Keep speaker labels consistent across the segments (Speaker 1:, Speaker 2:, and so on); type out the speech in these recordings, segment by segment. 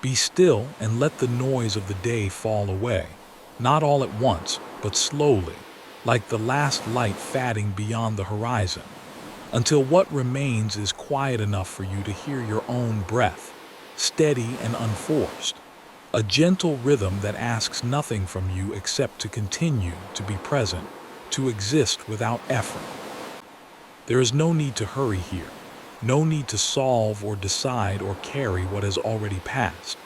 Speaker 1: Be still and let the noise of the day fall away, not all at once, but slowly, like the last light fading beyond the horizon, until what remains is quiet enough for you to hear your own breath, steady and unforced, a gentle rhythm that asks nothing from you except to continue to be present, to exist without effort. There is no need to hurry here, no need to solve or decide or carry what has already passed.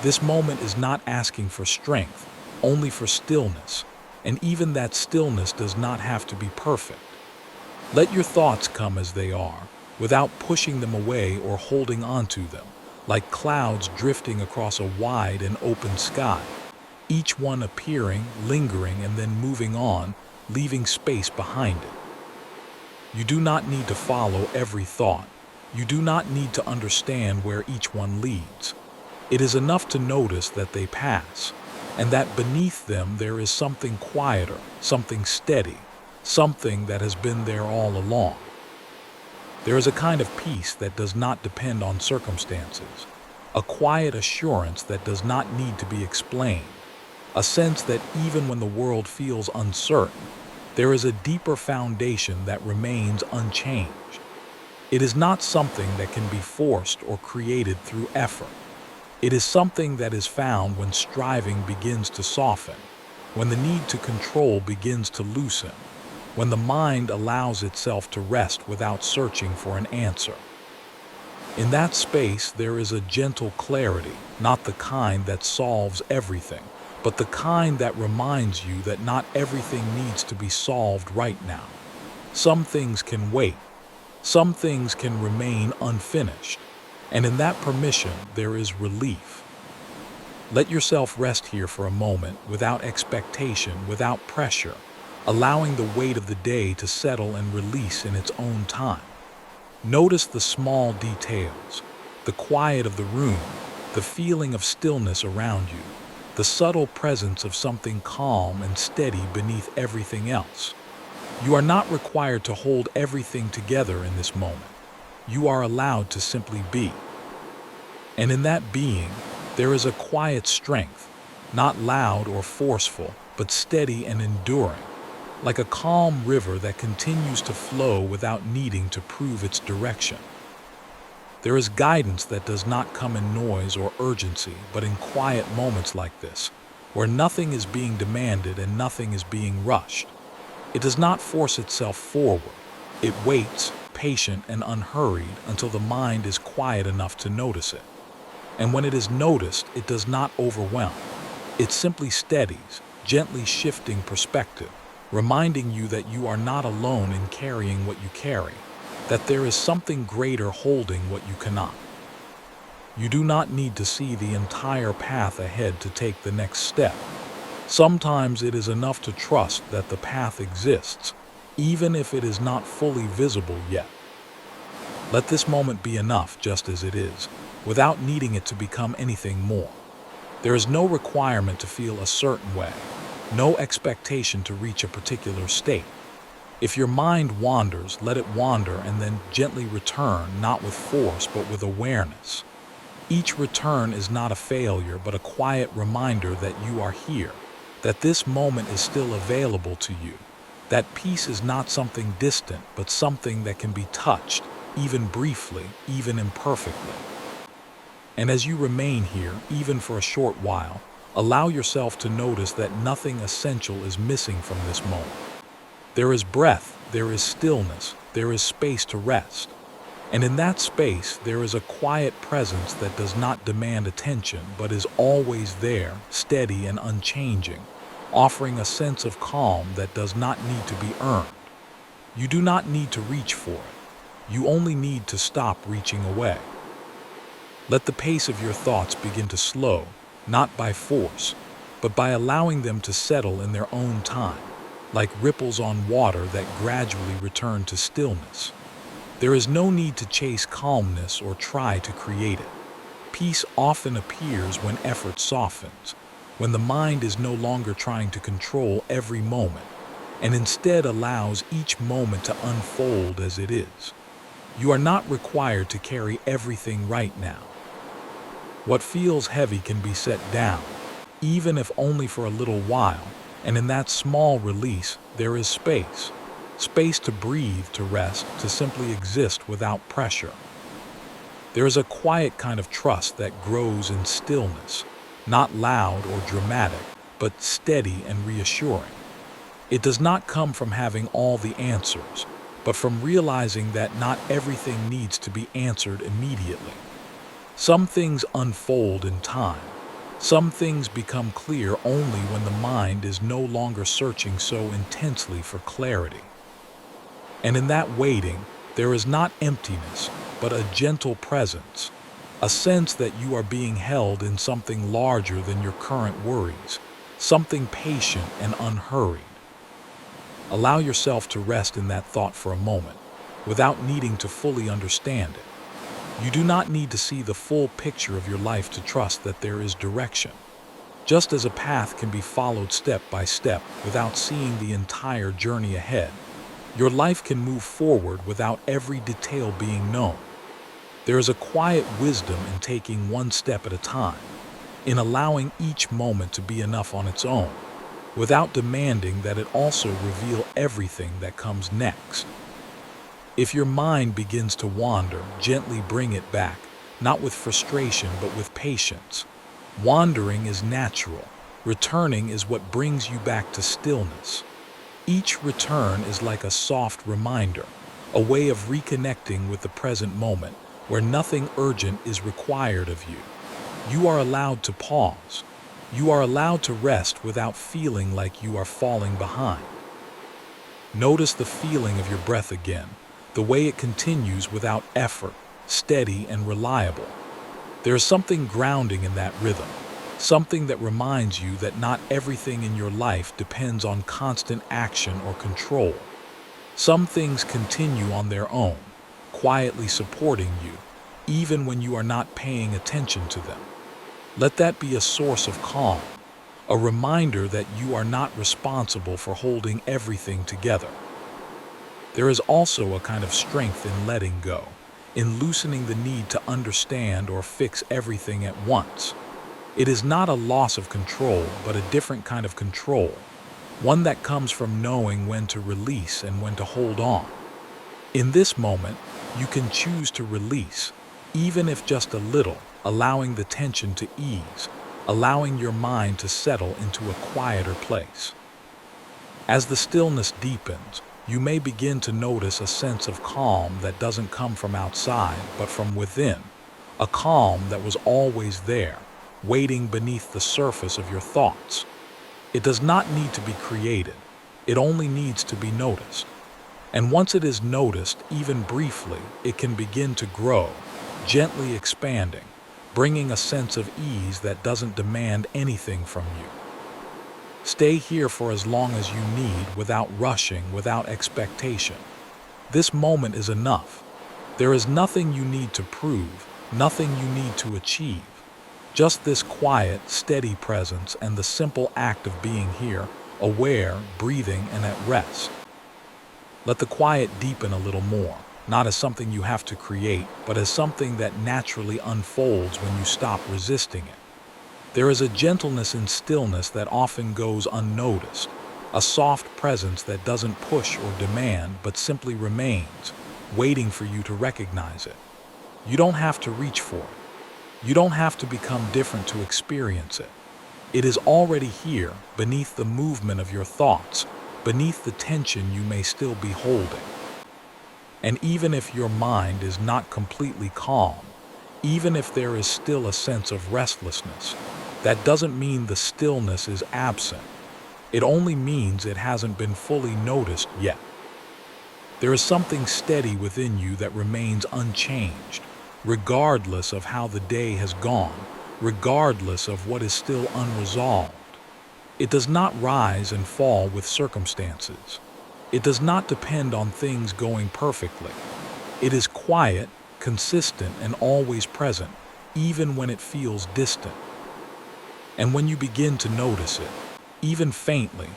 Speaker 1: This moment is not asking for strength, only for stillness, and even that stillness does not have to be perfect. Let your thoughts come as they are, without pushing them away or holding on to them, like clouds drifting across a wide and open sky, each one appearing, lingering, and then moving on, leaving space behind it. You do not need to follow every thought. You do not need to understand where each one leads. It is enough to notice that they pass, and that beneath them there is something quieter, something steady, something that has been there all along. There is a kind of peace that does not depend on circumstances, a quiet assurance that does not need to be explained, a sense that even when the world feels uncertain, there is a deeper foundation that remains unchanged. It is not something that can be forced or created through effort. It is something that is found when striving begins to soften, when the need to control begins to loosen, when the mind allows itself to rest without searching for an answer. In that space, there is a gentle clarity, not the kind that solves everything, but the kind that reminds you that not everything needs to be solved right now. Some things can wait. Some things can remain unfinished, and in that permission there is relief. Let yourself rest here for a moment, without expectation, without pressure, allowing the weight of the day to settle and release in its own time. Notice the small details, the quiet of the room, the feeling of stillness around you, the subtle presence of something calm and steady beneath everything else. You are not required to hold everything together in this moment. You are allowed to simply be. And in that being, there is a quiet strength, not loud or forceful, but steady and enduring, like a calm river that continues to flow without needing to prove its direction. There is guidance that does not come in noise or urgency, but in quiet moments like this, where nothing is being demanded and nothing is being rushed. It does not force itself forward. It waits, patient and unhurried, until the mind is quiet enough to notice it. And when it is noticed, it does not overwhelm. It simply steadies, gently shifting perspective, reminding you that you are not alone in carrying what you carry, that there is something greater holding what you cannot. You do not need to see the entire path ahead to take the next step. Sometimes it is enough to trust that the path exists, even if it is not fully visible yet. Let this moment be enough just as it is, without needing it to become anything more. There is no requirement to feel a certain way, no expectation to reach a particular state. If your mind wanders, let it wander and then gently return, not with force, but with awareness. Each return is not a failure, but a quiet reminder that you are here, that this moment is still available to you, that peace is not something distant, but something that can be touched, even briefly, even imperfectly. And as you remain here, even for a short while, allow yourself to notice that nothing essential is missing from this moment. There is breath, there is stillness, there is space to rest. And in that space, there is a quiet presence that does not demand attention, but is always there, steady and unchanging, offering a sense of calm that does not need to be earned. You do not need to reach for it. You only need to stop reaching away. Let the pace of your thoughts begin to slow, not by force, but by allowing them to settle in their own time, like ripples on water that gradually return to stillness. There is no need to chase calmness or try to create it. Peace often appears when effort softens, when the mind is no longer trying to control every moment, and instead allows each moment to unfold as it is. You are not required to carry everything right now. What feels heavy can be set down, even if only for a little while, and in that small release, there is space. Space to breathe, to rest, to simply exist without pressure. There is a quiet kind of trust that grows in stillness, not loud or dramatic, but steady and reassuring. It does not come from having all the answers, but from realizing that not everything needs to be answered immediately. Some things unfold in time. Some things become clear only when the mind is no longer searching so intensely for clarity. And in that waiting, there is not emptiness, but a gentle presence, a sense that you are being held in something larger than your current worries, something patient and unhurried. Allow yourself to rest in that thought for a moment, without needing to fully understand it. You do not need to see the full picture of your life to trust that there is direction. Just as a path can be followed step by step without seeing the entire journey ahead, your life can move forward without every detail being known. There is a quiet wisdom in taking one step at a time, in allowing each moment to be enough on its own, without demanding that it also reveal everything that comes next. If your mind begins to wander, gently bring it back, not with frustration but with patience. Wandering is natural. Returning is what brings you back to stillness. Each return is like a soft reminder, a way of reconnecting with the present moment, where nothing urgent is required of you. You are allowed to pause. You are allowed to rest without feeling like you are falling behind. Notice the feeling of your breath again, the way it continues without effort, steady and reliable. There is something grounding in that rhythm, something that reminds you that not everything in your life depends on constant action or control. Some things continue on their own, quietly supporting you, even when you are not paying attention to them. Let that be a source of calm, a reminder that you are not responsible for holding everything together. There is also a kind of strength in letting go, in loosening the need to understand or fix everything at once. It is not a loss of control, but a different kind of control, one that comes from knowing when to release and when to hold on. In this moment, you can choose to release, even if just a little, allowing the tension to ease, allowing your mind to settle into a quieter place. As the stillness deepens, you may begin to notice a sense of calm that doesn't come from outside, but from within, a calm that was always there, waiting beneath the surface of your thoughts. It does not need to be created, it only needs to be noticed. And once it is noticed, even briefly, it can begin to grow, gently expanding, bringing a sense of ease that doesn't demand anything from you. Stay here for as long as you need, without rushing, without expectation. This moment is enough. There is nothing you need to prove, nothing you need to achieve. Just this quiet, steady presence and the simple act of being here, aware, breathing, and at rest. Let the quiet deepen a little more, not as something you have to create, but as something that naturally unfolds when you stop resisting it. There is a gentleness in stillness that often goes unnoticed, a soft presence that doesn't push or demand, but simply remains, waiting for you to recognize it. You don't have to reach for it. You don't have to become different to experience it. It is already here, beneath the movement of your thoughts, beneath the tension you may still be holding. And even if your mind is not completely calm, even if there is still a sense of restlessness, that doesn't mean the stillness is absent. It only means it hasn't been fully noticed yet. There is something steady within you that remains unchanged, regardless of how the day has gone, regardless of what is still unresolved. It does not rise and fall with circumstances. It does not depend on things going perfectly. It is quiet, consistent, and always present, even when it feels distant. And when you begin to notice it, even faintly,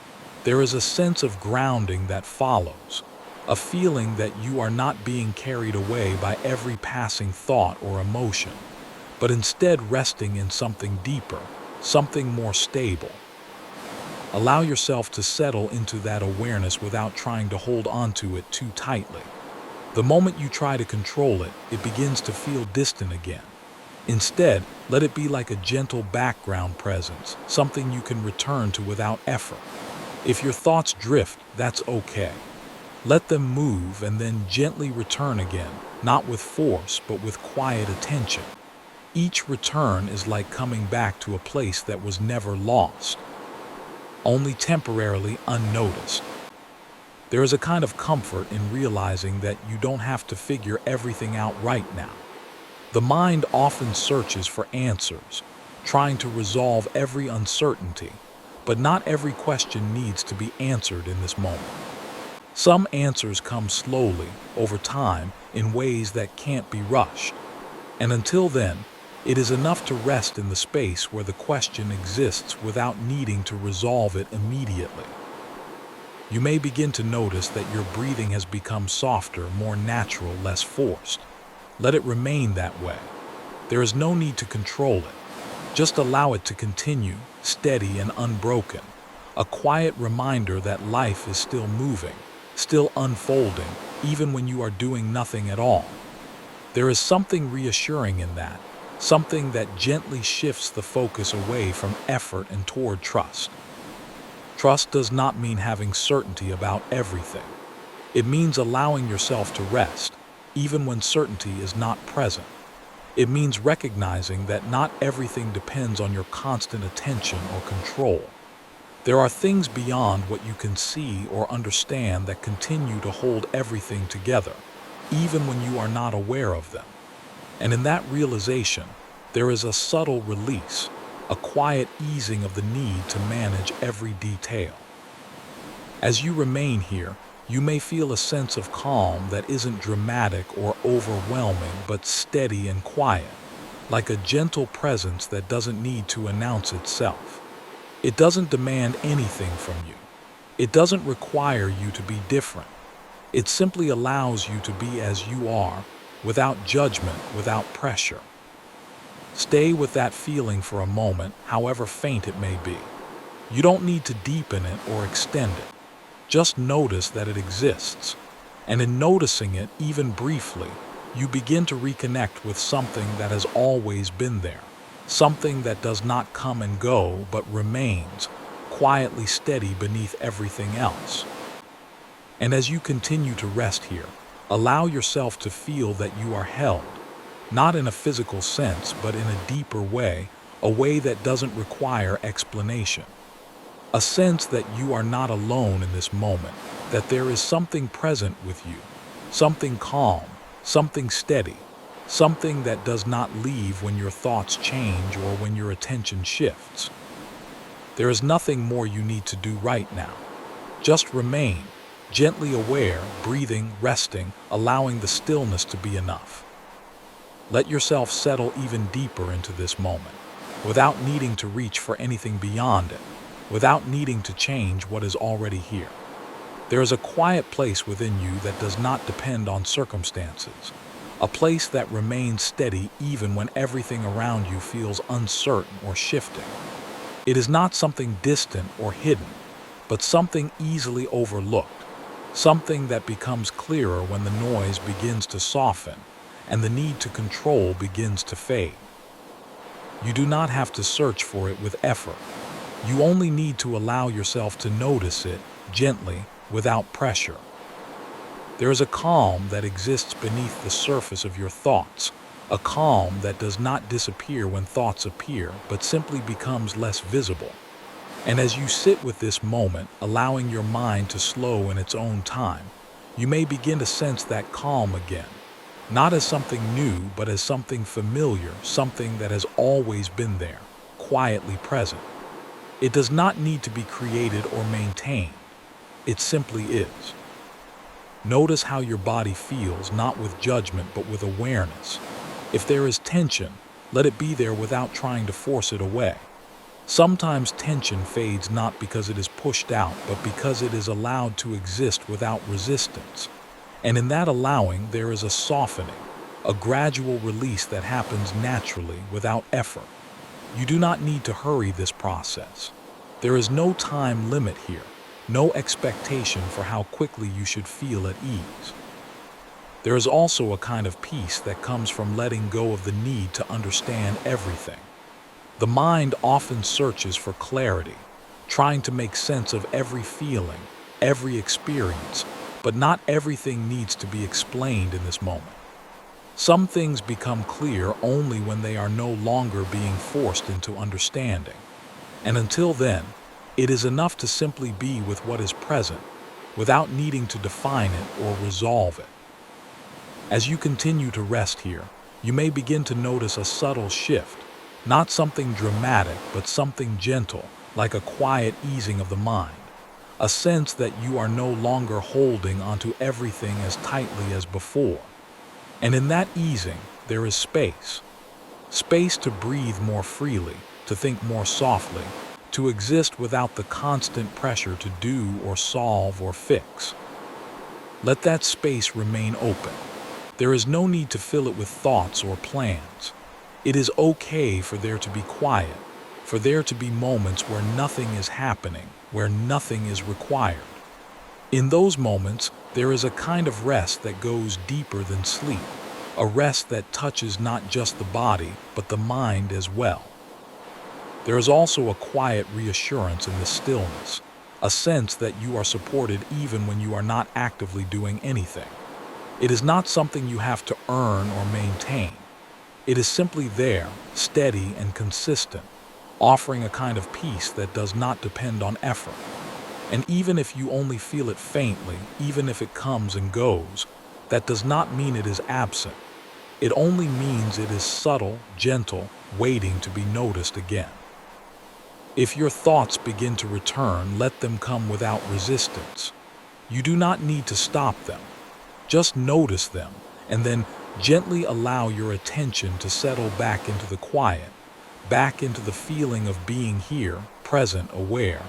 Speaker 1: there is a sense of grounding that follows, a feeling that you are not being carried away by every passing thought or emotion, but instead resting in something deeper, something more stable. Allow yourself to settle into that awareness without trying to hold onto it too tightly. The moment you try to control it, it begins to feel distant again. Instead, let it be like a gentle background presence, something you can return to without effort. If your thoughts drift, that's okay. Let them move and then gently return again, not with force, but with quiet attention. Each return is like coming back to a place that was never lost, only temporarily unnoticed. There is a kind of comfort in realizing that you don't have to figure everything out right now. The mind often searches for answers, trying to resolve every uncertainty, but not every question needs to be answered in this moment. Some answers come slowly, over time, in ways that can't be rushed. And until then, it is enough to rest in the space where the question exists without needing to resolve it immediately. You may begin to notice that your breathing has become softer, more natural, less forced. Let it remain that way. There is no need to control it. Just allow it to continue, steady and unbroken, a quiet reminder that life is still moving, still unfolding, even when you are doing nothing at all. There is something reassuring in that, something that gently shifts the focus away from effort and toward trust. Trust does not mean having certainty about everything. It means allowing yourself to rest, even when certainty is not present. It means recognizing that not everything depends on your constant attention or control. There are things beyond what you can see or understand that continue to hold everything together, even when you are not aware of them. And in that realization, there is a subtle release, a quiet easing of the need to manage every detail. As you remain here, you may feel a sense of calm that isn't dramatic or overwhelming, but steady and quiet, like a gentle presence that doesn't need to announce itself. It doesn't demand anything from you. It doesn't require you to be different. It simply allows you to be as you are, without judgment, without pressure. Stay with that feeling for a moment, however faint it may be. You don't need to deepen it or extend it. Just notice that it exists. And in noticing it, even briefly, you begin to reconnect with something that has always been there. Something that does not come and go, but remains, quietly steady beneath everything else. And as you continue to rest here, allow yourself to feel that you are held, not in a physical sense, but in a deeper way, a way that doesn't require explanation. A sense that you are not alone in this moment, that there is something present with you, something calm, something steady, something that does not leave when your thoughts change or when your attention shifts. There is nothing more you need to do right now. Just remain, gently aware, breathing, resting, allowing the stillness to be enough. Let yourself settle even deeper into this moment, without needing to reach for anything beyond it, without needing to change what is already here. There is a quiet place within you that does not depend on circumstances, a place that remains steady even when everything around you feels uncertain or shifting. It is not something distant or hidden, but something easily overlooked, something that becomes clearer when the noise begins to soften and the need to control begins to fade. You do not have to search for it with effort. You only need to allow yourself to notice it gently, without pressure. There is a calm that exists beneath the surface of your thoughts, a calm that does not disappear when thoughts appear, but simply becomes less visible. And as you sit with this moment, allowing your mind to slow in its own time, you may begin to sense that calm again, not as something new, but as something familiar, something that has always been there, quietly present. It does not need to be created or maintained. It simply is. Notice how your body feels, not with judgment, but with awareness. If there is tension, let it be there without trying to force it away. Sometimes tension fades not because it is pushed out, but because it is allowed to exist without resistance. And in that allowing, there is a softening, a gradual release that happens naturally without effort. You do not need to hurry this process. There is no time limit here, no expectation for how quickly you should feel at ease. There is also a kind of peace that comes from letting go of the need to understand everything. The mind often searches for clarity, trying to make sense of every feeling, every experience, but not everything needs to be explained in this moment. Some things become clear only when they are no longer being forced into understanding. And until then, it is enough to simply be with what is present, without needing to define it or resolve it. As you continue to rest here, you may begin to notice a subtle shift, not something dramatic, but something gentle, like a quiet easing of the mind, a sense that you are no longer holding onto everything as tightly as before. And in that easing, there is space. Space to breathe more freely, to think more softly, to exist without the constant pressure to do or solve or fix. Let that space remain open. There is no need to fill it with thoughts or plans. It is okay for there to be quiet, for there to be moments where nothing is happening, where nothing is required. In those moments, there is a kind of rest that goes deeper than sleep, a rest that touches not just the body, but the mind as well. There is also a quiet reassurance in the stillness, a sense that you are supported even when you are not actively doing anything. It is not something you have to earn or maintain. It is simply there, steady and consistent, offering a kind of peace that does not depend on effort. And even if you only feel it faintly, even if it comes and goes, that does not mean it is absent. It only means it is subtle, gentle, waiting to be noticed again. If your thoughts begin to return, let them come without resistance. You do not need to stop them. Just notice them, and then gently allow your attention to settle back into the quiet, back into the feeling of being here, present, aware,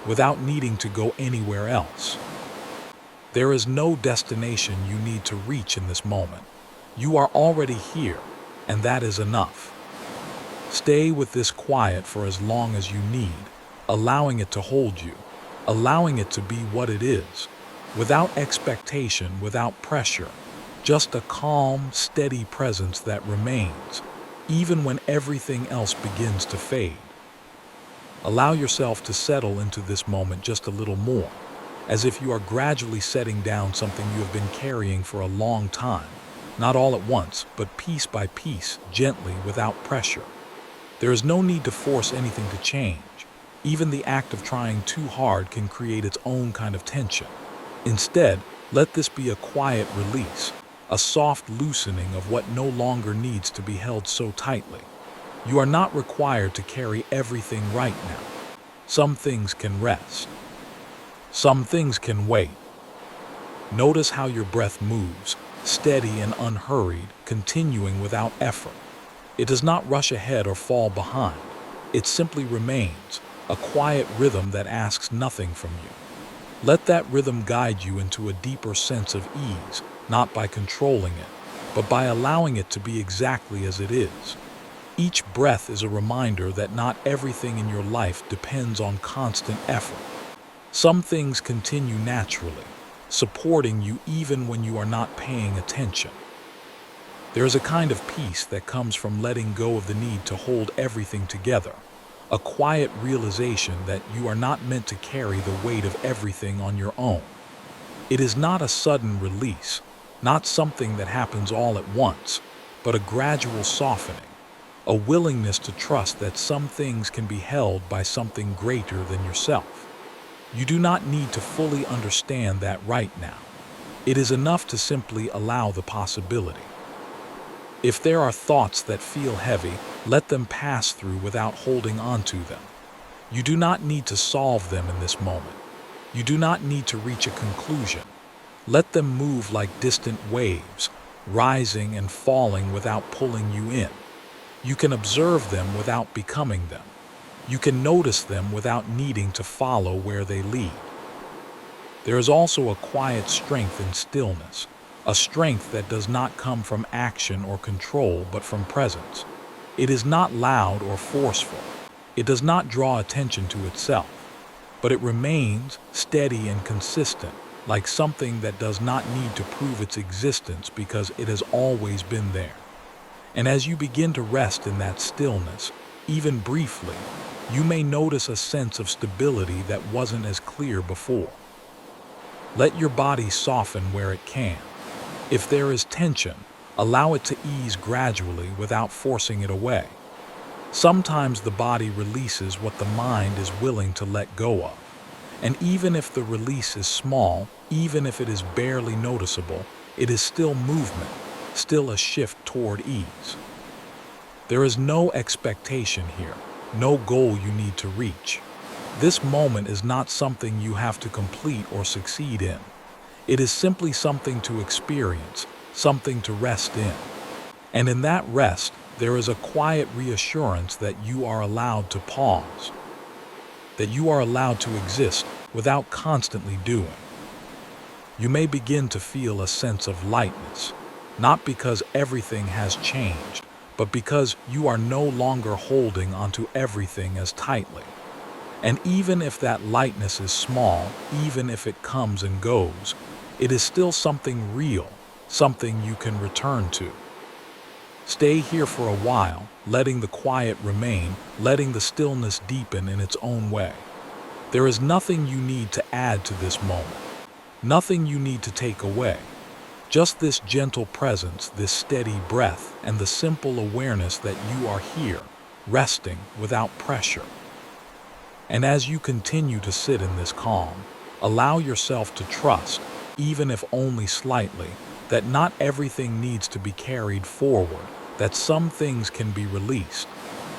Speaker 1: without needing to go anywhere else. There is no destination you need to reach in this moment. You are already here, and that is enough. Stay with this quiet for as long as you need, allowing it to hold you, allowing it to be what it is, without expectation, without pressure, just a calm, steady presence that remains, even when everything else begins to fade. Allow yourself to settle into this moment just a little more, as if you are gradually setting down something you have been carrying for a long time, not all at once, but piece by piece, gently, without pressure. There is no need to force anything to change. Even the act of trying too hard can create its own kind of tension. Instead, let this be a quiet release, a soft loosening of what no longer needs to be held so tightly. You are not required to carry everything right now. Some things can rest. Some things can wait. Notice how your breath moves, steady and unhurried, continuing without effort. It does not rush ahead or fall behind. It simply remains, a quiet rhythm that asks nothing from you. Let that rhythm guide you into a deeper sense of ease, not by controlling it, but by allowing it to be exactly as it is. Each breath is a reminder that not everything in your life depends on constant effort. Some things continue naturally, supporting you even when you are not paying attention. There is a kind of peace that comes from letting go of the need to hold everything together, a quiet realization that you are not meant to carry the weight of everything on your own. It is not a sudden release, not something that happens all at once, but a gradual softening, a willingness to trust that some things can be held by something greater than yourself. You do not need to fully understand that right now. It is enough to simply allow the possibility. If there are thoughts that feel heavy, let them pass through without holding on to them. You do not need to solve them in this moment. You do not need to reach a conclusion. Let them move like distant waves, rising and falling without pulling you in. You can observe them without becoming them. You can notice them without needing to follow where they lead. There is also a quiet strength in stillness, a strength that does not come from action or control but from presence. It is not loud or forceful. It does not draw attention to itself, but it remains steady and consistent, like something that does not need to prove its existence because it has always been there. And as you begin to rest in that stillness, even briefly, you may notice a sense of stability that wasn't as clear before. Let your body soften where it can. If there is tension, allow it to ease gradually without forcing it away. Sometimes the body releases what the mind is willing to let go of. And even if the release is small, even if it is barely noticeable, it is still movement, still a shift toward ease. There is no expectation here, no goal you need to reach. This moment is not something you have to complete or succeed in. It is simply something to experience, something to rest in. And in that rest, there is a quiet reassurance that you are allowed to pause, that you are allowed to exist without constantly doing. You may begin to feel a sense of lightness, not because everything has changed, but because you are no longer holding onto everything as tightly. And even if that lightness is small, even if it comes and goes, it is still something real, something you can return to. Stay here for a while, letting the quiet remain, letting the stillness deepen in its own way. There is nothing you need to add to this moment, nothing you need to take away. Just this gentle presence, this steady breath, and the simple awareness that you are here, resting without pressure. And as you continue to sit in this calm, allow yourself to trust, even if only slightly, that not everything needs to be carried forward, that some things can be released,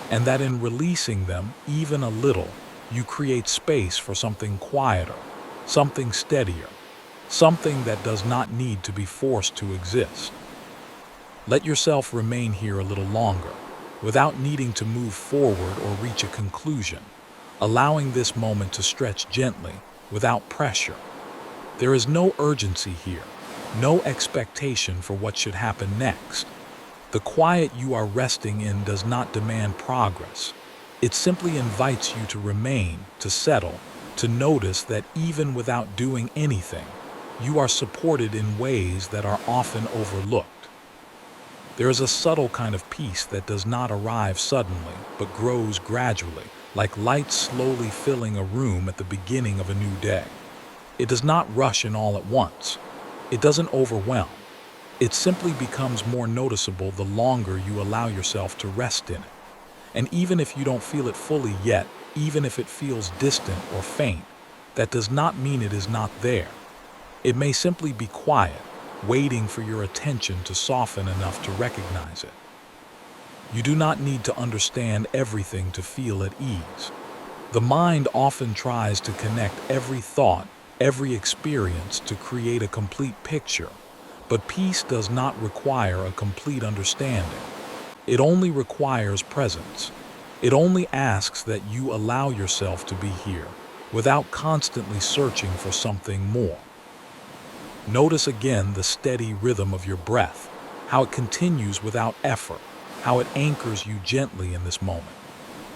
Speaker 1: and that in releasing them, even a little, you create space for something quieter, something steadier, something that does not need to be forced to exist. Let yourself remain here a little longer, without needing to move forward or reach a conclusion, allowing this moment to stretch gently, without pressure. There is no urgency here, no expectation for what should happen next. The quiet you are resting in does not demand progress. It simply invites you to remain, to settle, to notice that even without doing anything, you are supported in ways that are often overlooked. There is a subtle kind of peace that does not arrive suddenly, but grows gradually, like light slowly filling a room at the beginning of a new day. It does not rush in all at once. It doesn't overwhelm. It simply becomes more noticeable the longer you allow yourself to rest in it. And even if you don't feel it fully yet, even if it feels distant or faint, that does not mean it is not there. It may simply be quiet, waiting for your attention to soften enough to recognize it. You do not need to understand everything to feel at ease. The mind often tries to connect every thought, every experience to create a complete picture, but peace does not require a complete understanding. It only requires presence. It only asks that you allow yourself to be here, without constantly searching for something more. Notice again the steady rhythm of your breath, how it continues without effort, how it anchors you gently in this moment.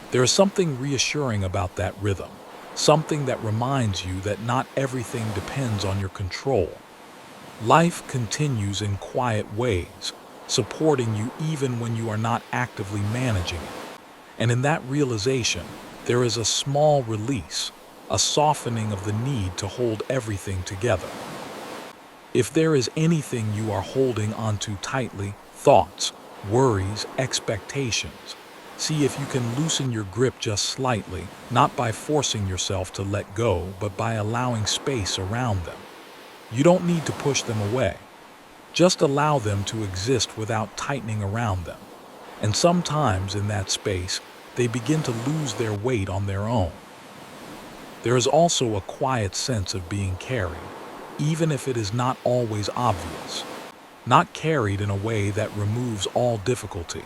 Speaker 1: There is something reassuring about that rhythm, something that reminds you that not everything depends on your control. Life continues in quiet ways, supporting you even when you are not actively managing it. And in that realization, there is a small release, a softening of the need to hold everything together. If there is anything you are holding onto tightly, thoughts, worries, expectations, see if you can loosen your grip just slightly, not by forcing yourself to let go, but by allowing space around them. You don't need to push them away. Just allow them to exist without tightening around them. And sometimes in that space, they begin to lose their weight on their own. There is also a quiet sense of being carried, even if it is not always obvious. Not carried in a way that removes all difficulty,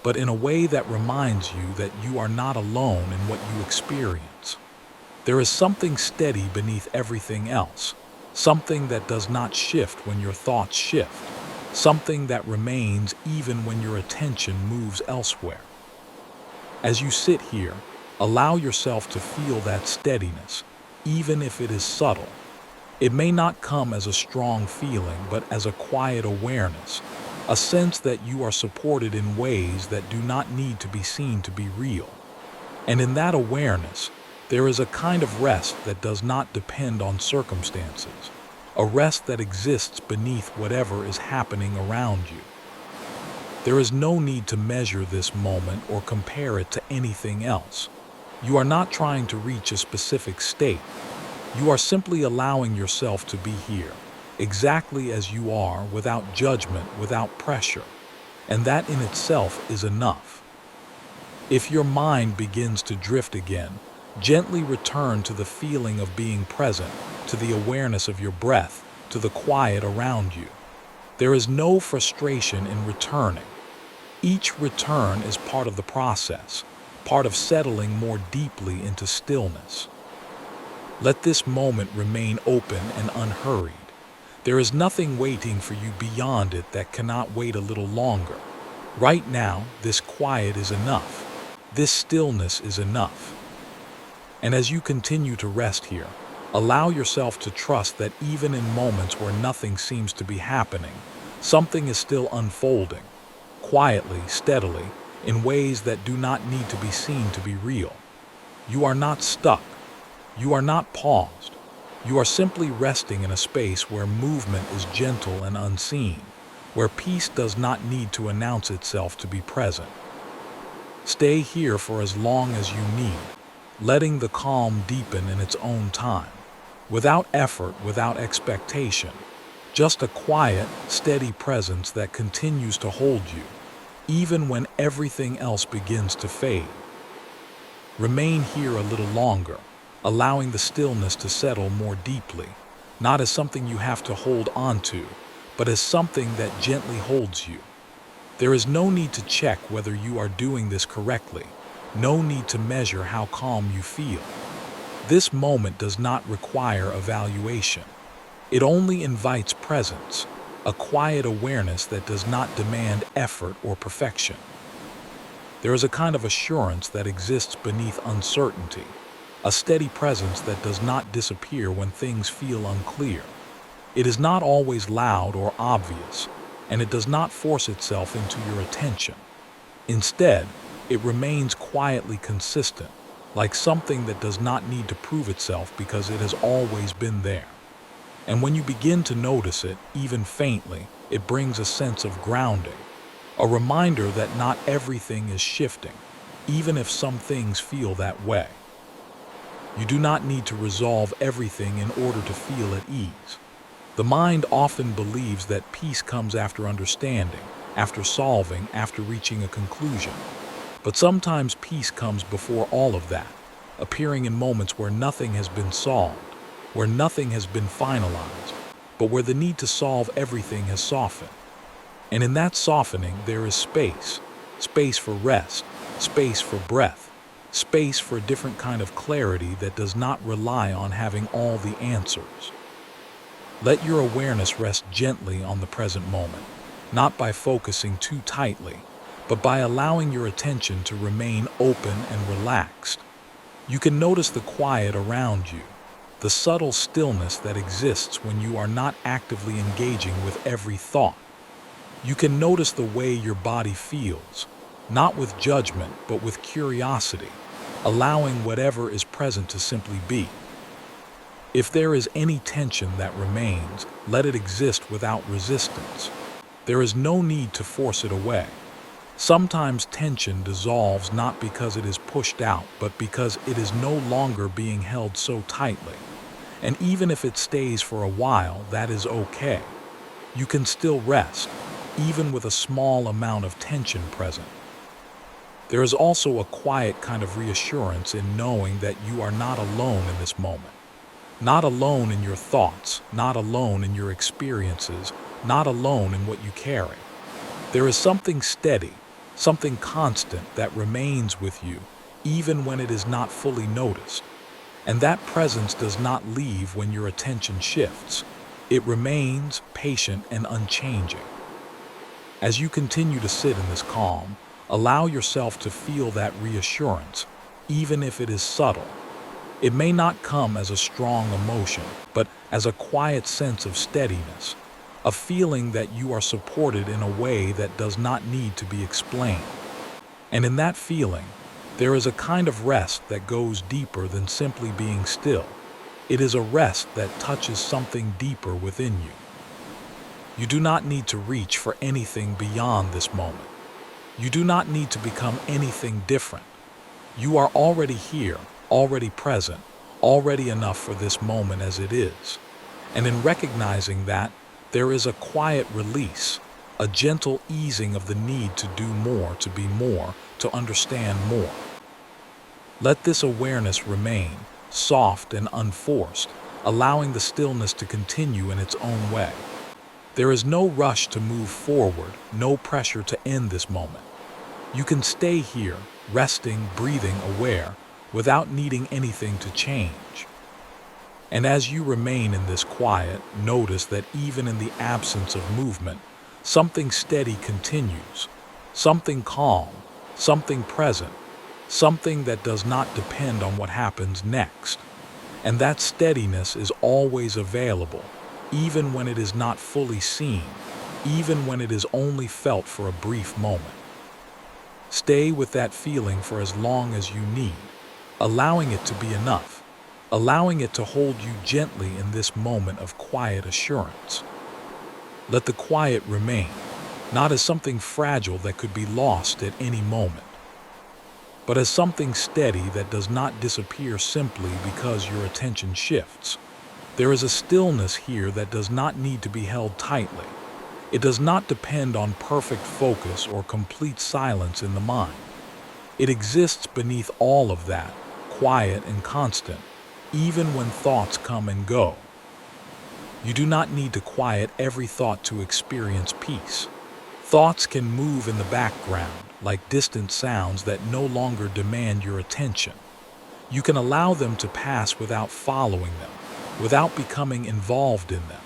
Speaker 1: but in a way that reminds you that you are not alone in what you experience. There is something steady beneath everything else, something that does not shift when your thoughts shift, something that remains even when your attention moves elsewhere. As you sit here, allow yourself to feel that steadiness, even if it is subtle. It may not come as a strong feeling, but as a quiet awareness, a sense that you are supported in ways that do not need to be seen to be real. And in that awareness, there is a kind of rest that does not depend on circumstances, a rest that exists beneath whatever is happening around you. There is no need to measure this moment or compare it to anything else. You are not trying to reach a specific state. You are simply allowing yourself to be here, exactly as you are, without judgment, without pressure. And that in itself is enough. If your mind begins to drift again, gently return to the feeling of being present, to the awareness of your breath, to the quiet around you. There is no frustration in returning. Each return is part of the process, part of settling more deeply into stillness. Let this moment remain open and unhurried. There is nothing waiting for you beyond it that cannot wait a little longer. Right now, this quiet is enough. This stillness is enough. And as you continue to rest here, allow yourself to trust that even in moments where nothing seems to be happening, something is still unfolding, quietly, steadily, in ways that do not need to be seen to be real. You are not stuck. You are not paused. You are simply resting in a space where movement is gentle and unseen, where peace does not need to announce itself to be present. Stay here for as long as you need, letting the calm deepen in its own time, without effort, without expectation, just a quiet, steady presence that continues to hold you, even when everything else begins to fade. Remain here a little longer, allowing the stillness to settle more deeply, not as something you have to hold on to, but as something that gently holds you. There is no need to check whether you are doing this correctly, no need to measure how calm you feel. This moment does not require evaluation. It only invites presence, a quiet awareness that does not demand effort or perfection. There is a kind of assurance that exists beneath uncertainty, a steady presence that does not disappear when things feel unclear. It is not always loud or obvious, and it does not force itself into your attention. Instead, it remains quietly consistent, like something that does not need to prove itself because it has always been there. And when you begin to notice it, even faintly, it brings a sense of grounding, a reminder that not everything is shifting, even if some things feel that way. You do not need to resolve everything in order to feel at ease. The mind often believes that peace comes after understanding, after solving, after reaching a conclusion. But sometimes peace comes before all of that, appearing in moments where nothing has been solved, where nothing has been finalized, but where the need to solve everything has softened. And in that softening, there is space, space for rest, space for breath, space for a different kind of clarity that does not rely on having all the answers. Let your awareness rest gently on the present moment, not by focusing too tightly, but by allowing your attention to remain open and relaxed. You can notice the quiet around you, the subtle stillness that exists when you are not actively engaging with every thought. You can notice the way your body feels, not with judgment, but with curiosity, allowing whatever is present to simply be. If there is any tension that remains, let it exist without resistance. There is no need to force it away. Sometimes tension dissolves not because it is pushed out, but because it is no longer being held so tightly. And even if it stays for a while, that is okay. You can still rest, even with a small amount of tension present. There is also a quiet kind of reassurance in knowing that you are not alone in this moment. Not alone in your thoughts, not alone in your experiences, not alone in what you carry. There is something steady, something constant that remains with you, even when it is not fully noticed. And that presence does not leave when your attention shifts. It remains patient and unchanging. As you continue to sit in this calm, allow yourself to feel that reassurance, even if it is subtle. It may not come as a strong emotion, but as a quiet sense of steadiness, a feeling that you are supported in a way that does not need to be explained. And in that feeling, there is a kind of rest that goes deeper than simply being still. It is a rest that touches something deeper within you. You do not need to reach for anything beyond this moment. You do not need to become anything different. You are already here, already present, already enough for this moment as it is. And in recognizing that, there is a quiet release, a gentle easing of the need to do more, to be more, to understand more. Let this awareness remain, soft and unforced, allowing the stillness to continue in its own way. There is no rush to move forward, no pressure to end this moment. You can stay here, resting, breathing, aware, without needing anything to change. And as you remain in this quiet, notice that even in the absence of movement, something steady continues, something calm, something present, something that does not depend on what happens next. And that steadiness is always available, even when it is not fully seen, even when it is only felt for a brief moment. Stay with that feeling for as long as you need, allowing it to be enough, allowing it to hold you gently in this moment of quiet assurance. Let the quiet remain, not as something fragile that could be lost at any moment, but as something steady that does not disappear simply because your attention shifts. There is a stillness here that does not need to be held tightly. It does not depend on perfect focus or complete silence in the mind. It exists beneath all of that, quiet and constant, even when thoughts come and go. You do not need to quiet every thought to experience peace. Thoughts can move in the background, like distant sounds that no longer demand your attention. You can allow them to pass without following them, without becoming involved in them.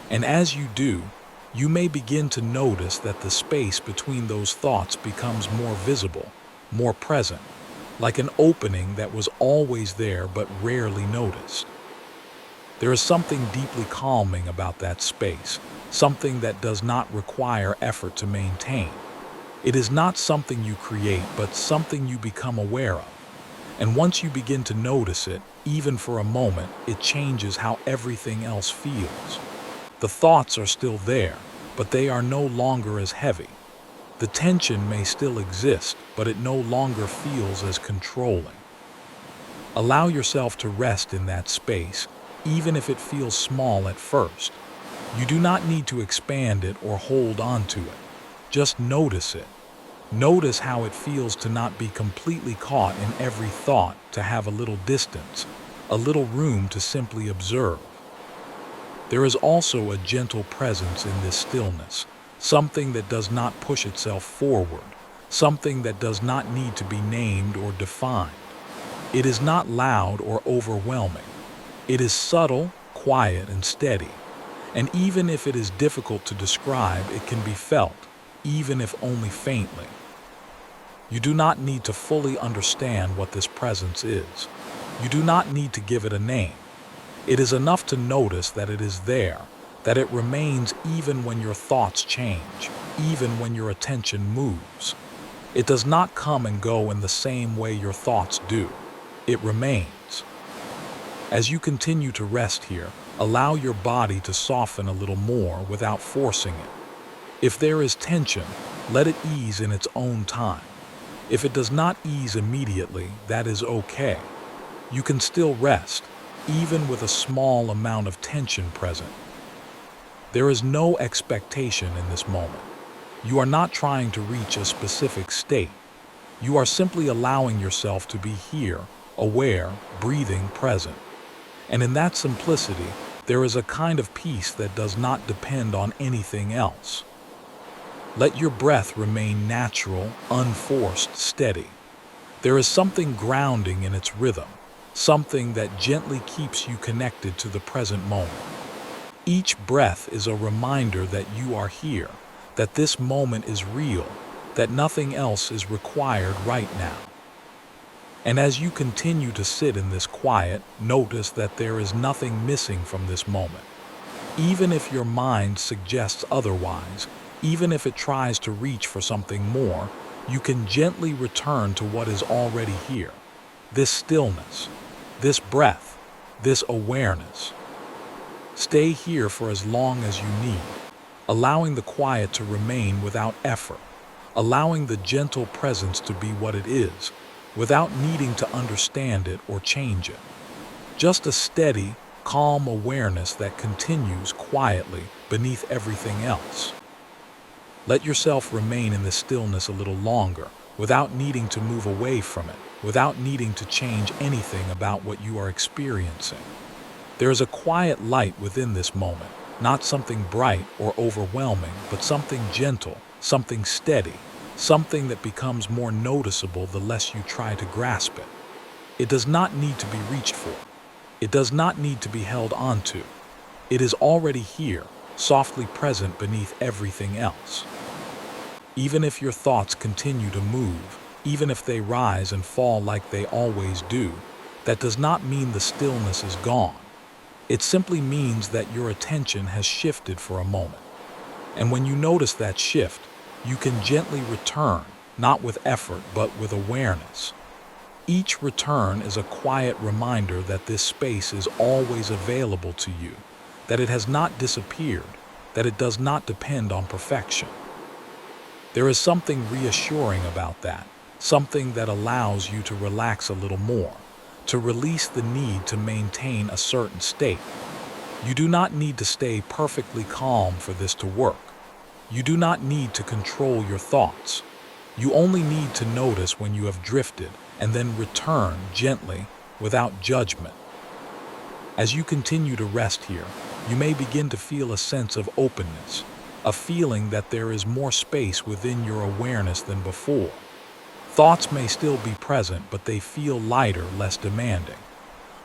Speaker 1: And as you do, you may begin to notice that the space between those thoughts becomes more visible, more present, like an opening that was always there but rarely noticed. There is something deeply calming about that space, something that does not require effort to maintain. It is not something you create, but something you become aware of. And once you begin to notice it, even for a moment, it changes how everything else feels. The thoughts are still there, but they are no longer as heavy. The tension may still exist, but it no longer feels as controlling. Allow yourself to rest in that space, even if it feels small at first. You do not need to expand it or hold on to it. Just notice it. Notice how it feels to not be completely caught in every thought, to have a little distance, a little room to simply observe. There is also a gentle presence in this stillness, something that does not push itself forward, something that does not need to be named or defined. It is not loud or overwhelming. It is subtle, quiet, and steady. And even if it is difficult to describe, it can be felt, even if only faintly. You do not need to fully understand what this presence is. You do not need to give it a name. It is enough to notice that it is there, that it remains even when your thoughts change, even when your attention moves. It does not come and go in the same way your thoughts do. It remains. As you continue to rest here, allow your body to soften a little more without forcing it. If there is tension, let it ease in its own time. If it does not ease immediately, that is okay. You can still rest, even with a small amount of tension present. There is no expectation in this moment. You are not trying to reach a specific state. You are simply allowing yourself to be here, aware, breathing, present. And in that simplicity, there is a kind of peace that does not depend on anything else. Let your breath remain natural, unforced, steady. There is something grounding in its rhythm, something that gently keeps you connected to the present moment. Each breath is a reminder that you are here, that this moment is real, that nothing else is required right now. And as you continue to sit in this quiet, notice that there is nothing missing from this moment. Even if your mind suggests otherwise, even if it tries to reach for something more, you can gently return to what is already here. This stillness, this breath, this awareness. Stay here for as long as you need, allowing the quiet to remain without effort, allowing the gentle presence to be what it is, without needing to understand it or change it. Just a steady, calm awareness that continues quietly beneath everything else. Let yourself remain in this stillness a little longer, without needing to move away from it, without needing to change anything about what you are experiencing. There is a quiet light within this moment, not something bright or overwhelming, but something gentle, something steady, something that becomes more noticeable the less you try to grasp it. It does not need to be reached for. It does not need to be held onto. It is already here, softly present beneath everything else. Even if your thoughts continue to move, even if they rise and fall like they always do, that does not mean the stillness is gone. It simply means that your attention has shifted for a moment. And when you notice that shift, you can gently return, not with effort, but with awareness. Each return is a quiet reminder that this space is always available to you, that it has not disappeared, that it does not depend on perfection. There is something reassuring about that, something that allows you to relax a little more, to release the need to maintain a certain state. You do not need to stay perfectly calm for this to work. You do not need to control your thoughts. You only need to notice when you have drifted and then return gently, without judgment. As you continue to rest here, you may begin to feel a sense of openness, a feeling that there is more space within your awareness than before. Thoughts may still be present, but they feel lighter, less demanding.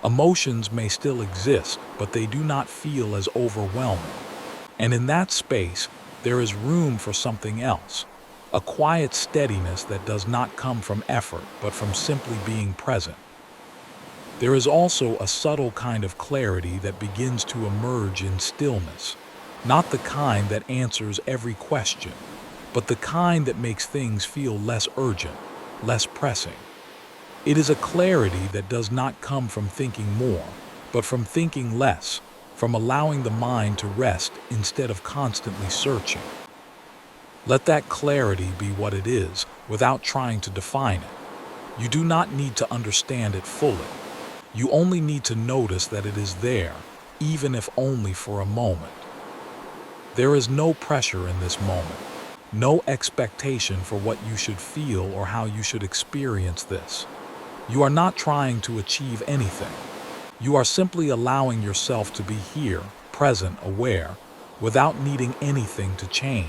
Speaker 1: Emotions may still exist, but they do not feel as overwhelming. And in that space, there is room for something else, a quiet steadiness that does not come from effort, but from simply being present. There is also a subtle kind of clarity that begins to emerge in stillness, not the kind that answers every question, but the kind that makes things feel less urgent, less pressing. It is a clarity that does not come from thinking more, but from thinking less, from allowing the mind to rest instead of constantly searching. Let that clarity be what it is, without trying to define it. You do not need to understand it fully. You only need to notice that it is there, even if only for a moment. There is no pressure in this moment, no expectation for what you should feel or how you should experience this. You are not trying to achieve anything. You are simply allowing yourself to be here, present, aware, without needing anything to change.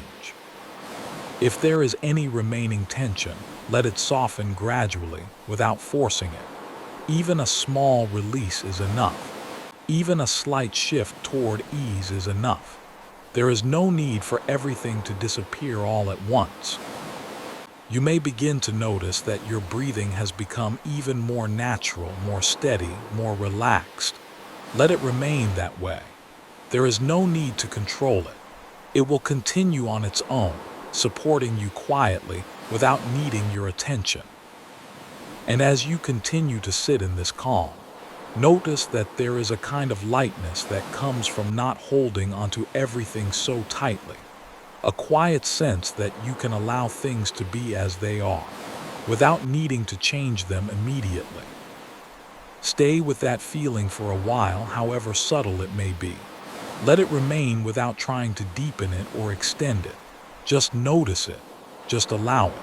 Speaker 1: If there is any remaining tension, let it soften gradually, without forcing it. Even a small release is enough. Even a slight shift toward ease is enough. There is no need for everything to disappear all at once. You may begin to notice that your breathing has become even more natural, more steady, more relaxed. Let it remain that way. There is no need to control it. It will continue on its own, supporting you quietly without needing your attention. And as you continue to sit in this calm, notice that there is a kind of lightness that comes from not holding onto everything so tightly. A quiet sense that you can allow things to be as they are, without needing to change them immediately. Stay with that feeling for a while, however subtle it may be. Let it remain without trying to deepen it or extend it. Just notice it. Just allow it.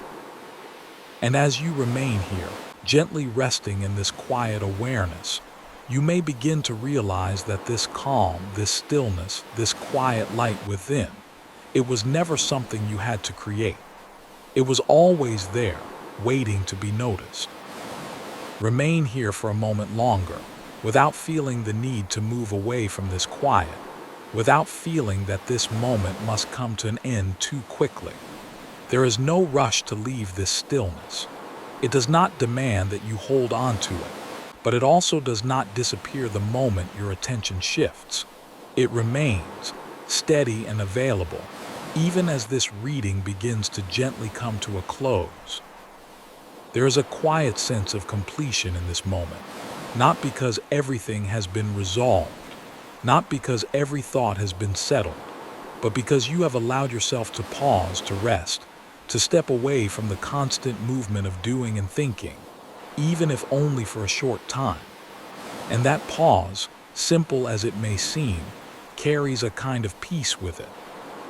Speaker 1: And as you remain here, gently resting in this quiet awareness, you may begin to realize that this calm, this stillness, this quiet light within, it was never something you had to create. It was always there, waiting to be noticed. Remain here for a moment longer, without feeling the need to move away from this quiet, without feeling that this moment must come to an end too quickly. There is no rush to leave this stillness. It does not demand that you hold on to it, but it also does not disappear the moment your attention shifts. It remains steady and available, even as this reading begins to gently come to a close. There is a quiet sense of completion in this moment, not because everything has been resolved, not because every thought has been settled, but because you have allowed yourself to pause, to rest, to step away from the constant movement of doing and thinking, even if only for a short time. And that pause, simple as it may seem, carries a kind of peace with it,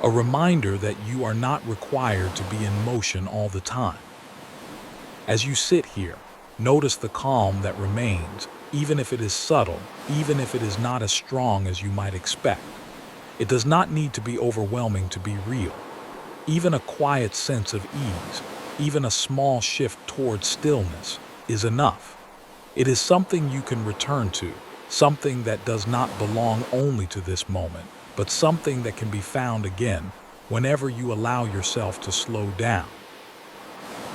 Speaker 1: a reminder that you are not required to be in motion all the time. As you sit here, notice the calm that remains, even if it is subtle, even if it is not as strong as you might expect. It does not need to be overwhelming to be real. Even a quiet sense of ease, even a small shift towards stillness, is enough. It is something you can return to, something that does not belong only to this moment, but something that can be found again whenever you allow yourself to slow down.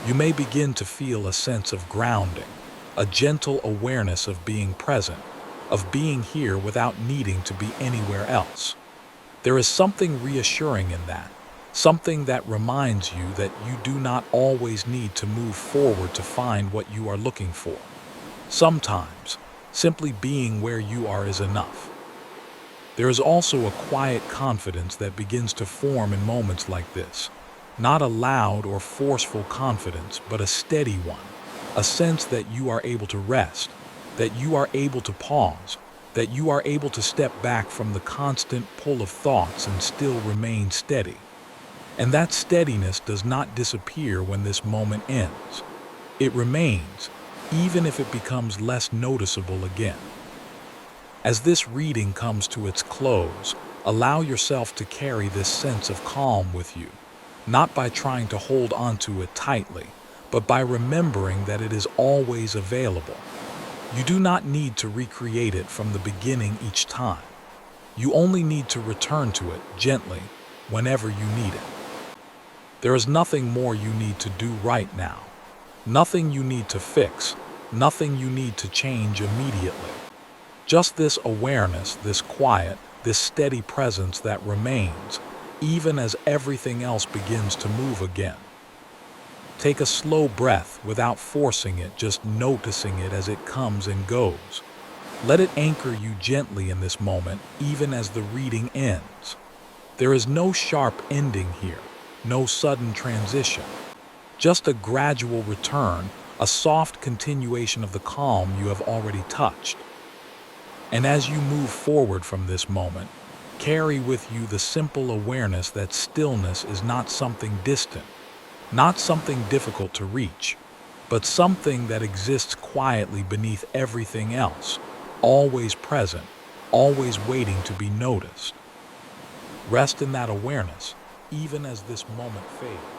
Speaker 1: You may begin to feel a sense of grounding, a gentle awareness of being present, of being here without needing to be anywhere else. There is something reassuring in that, something that reminds you that you do not always need to move forward to find what you are looking for. Sometimes, simply being where you are is enough. There is also a quiet confidence that begins to form in moments like this. Not a loud or forceful confidence, but a steady one. A sense that you are able to rest, that you are able to pause, that you are able to step back from the constant pull of thoughts and still remain steady. And that steadiness does not disappear when this moment ends. It remains, even if it becomes less noticeable again. As this reading comes to its close, allow yourself to carry this sense of calm with you, not by trying to hold onto it tightly, but by remembering that it is always available. You do not need to recreate it from the beginning each time. You only need to return to it gently whenever you need it. There is nothing more you need to do right now. Nothing you need to fix, nothing you need to change immediately. Just this awareness, this quiet, this steady presence that remains, even as everything else begins to move again. Take a slow breath without forcing it, just noticing it as it comes and goes. Let it anchor you gently in this moment, even as the reading ends. There is no sharp ending here, no sudden transition. Just a gradual return, a soft continuation of the calm you have already touched. And as you move forward from this moment, carry with you the simple awareness that stillness is not something distant, not something difficult to reach, but something that exists quietly beneath everything else, always present, always waiting to be noticed. Rest in that awareness, even as this moment fades.